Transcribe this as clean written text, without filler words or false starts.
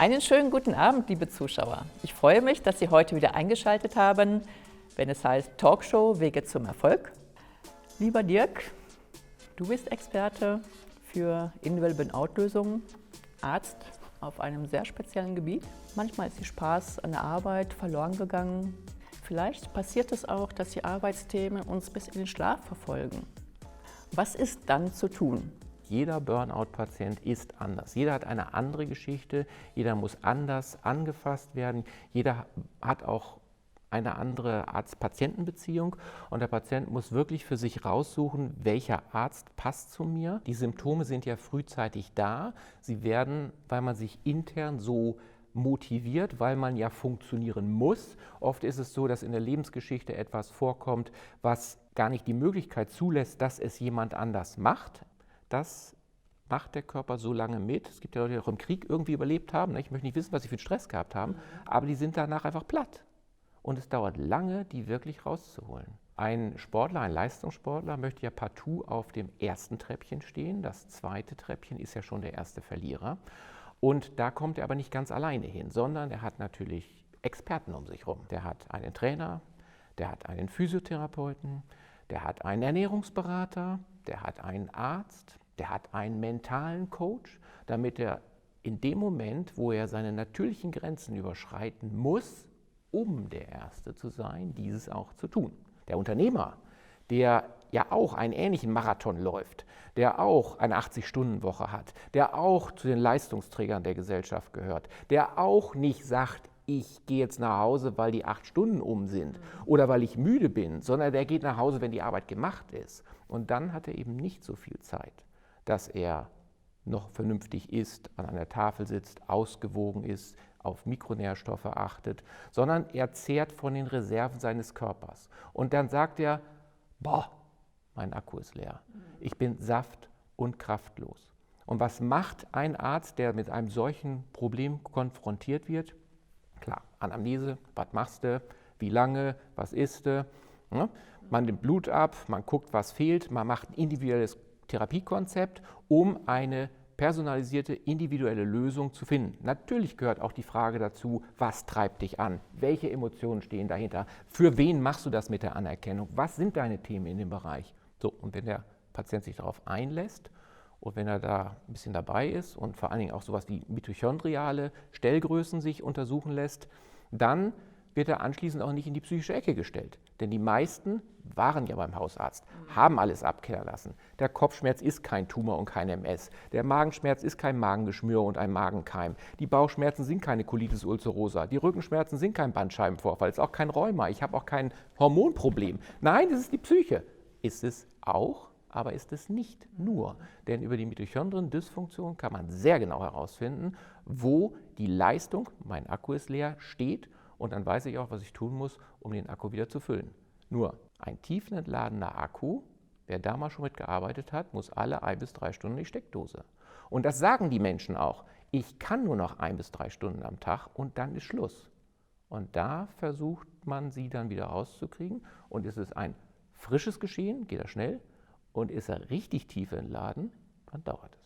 Einen schönen guten Abend, liebe Zuschauer. Ich freue mich, dass Sie heute wieder eingeschaltet haben, wenn es heißt Talkshow Wege zum Erfolg. Lieber Dirk, du bist Experte für individuelle Burnout-Lösungen, Arzt auf einem sehr speziellen Gebiet. Manchmal ist der Spaß an der Arbeit verloren gegangen. Vielleicht passiert es auch, dass die Arbeitsthemen uns bis in den Schlaf verfolgen. Was ist dann zu tun? Jeder Burnout-Patient ist anders. Jeder hat eine andere Geschichte, jeder muss anders angefasst werden, jeder hat auch eine andere Arzt-Patienten-Beziehung und der Patient muss wirklich für sich raussuchen, welcher Arzt passt zu mir. Die Symptome sind ja frühzeitig da. Sie werden, weil man sich intern so motiviert, weil man ja funktionieren muss. Oft ist es so, dass in der Lebensgeschichte etwas vorkommt, was gar nicht die Möglichkeit zulässt, dass es jemand anders macht. Das macht der Körper so lange mit. Es gibt ja Leute, die auch im Krieg irgendwie überlebt haben. Ich möchte nicht wissen, was sie für Stress gehabt haben, aber die sind danach einfach platt. Und es dauert lange, die wirklich rauszuholen. Ein Sportler, ein Leistungssportler möchte ja partout auf dem ersten Treppchen stehen. Das zweite Treppchen ist ja schon der erste Verlierer. Und da kommt er aber nicht ganz alleine hin, sondern er hat natürlich Experten um sich herum. Der hat einen Trainer, der hat einen Physiotherapeuten, der hat einen Ernährungsberater, der hat einen Arzt, der hat einen mentalen Coach, damit er in dem Moment, wo er seine natürlichen Grenzen überschreiten muss, um der Erste zu sein, dieses auch zu tun. Der Unternehmer, der ja auch einen ähnlichen Marathon läuft, der auch eine 80-Stunden-Woche hat, der auch zu den Leistungsträgern der Gesellschaft gehört, der auch nicht sagt, ich gehe jetzt nach Hause, weil die 8 Stunden um sind oder weil ich müde bin, sondern der geht nach Hause, wenn die Arbeit gemacht ist. Und dann hat er eben nicht so viel Zeit, dass er noch vernünftig isst, an einer Tafel sitzt, ausgewogen ist, auf Mikronährstoffe achtet, sondern er zehrt von den Reserven seines Körpers. Und dann sagt er, boah, mein Akku ist leer. Ich bin saft- und kraftlos. Und was macht ein Arzt, der mit einem solchen Problem konfrontiert wird? Klar, Anamnese, was machst du, wie lange, was isst du? Ja, man nimmt Blut ab, man guckt, was fehlt, man macht ein individuelles Therapiekonzept, um eine personalisierte, individuelle Lösung zu finden. Natürlich gehört auch die Frage dazu, was treibt dich an? Welche Emotionen stehen dahinter? Für wen machst du das mit der Anerkennung? Was sind deine Themen in dem Bereich? So, und wenn der Patient sich darauf einlässt und wenn er da ein bisschen dabei ist und vor allen Dingen auch sowas wie mitochondriale Stellgrößen sich untersuchen lässt, dann wird er anschließend auch nicht in die psychische Ecke gestellt. Denn die meisten waren ja beim Hausarzt, haben alles abklären lassen. Der Kopfschmerz ist kein Tumor und kein MS. Der Magenschmerz ist kein Magengeschwür und ein Magenkeim. Die Bauchschmerzen sind keine Colitis ulcerosa. Die Rückenschmerzen sind kein Bandscheibenvorfall. Es ist auch kein Rheuma. Ich habe auch kein Hormonproblem. Nein, das ist die Psyche. Ist es auch, aber ist es nicht nur. Denn über die Mitochondrien-Dysfunktion kann man sehr genau herausfinden, wo die Leistung, mein Akku ist leer, steht. Und dann weiß ich auch, was ich tun muss, um den Akku wieder zu füllen. Nur ein tiefentladener Akku, wer da mal schon mitgearbeitet hat, muss alle 1 bis 3 Stunden in die Steckdose. Und das sagen die Menschen auch. Ich kann nur noch 1 bis 3 Stunden am Tag und dann ist Schluss. Und da versucht man sie dann wieder rauszukriegen. Und ist es ein frisches Geschehen, geht das schnell. Und ist er richtig tief entladen, dann dauert es.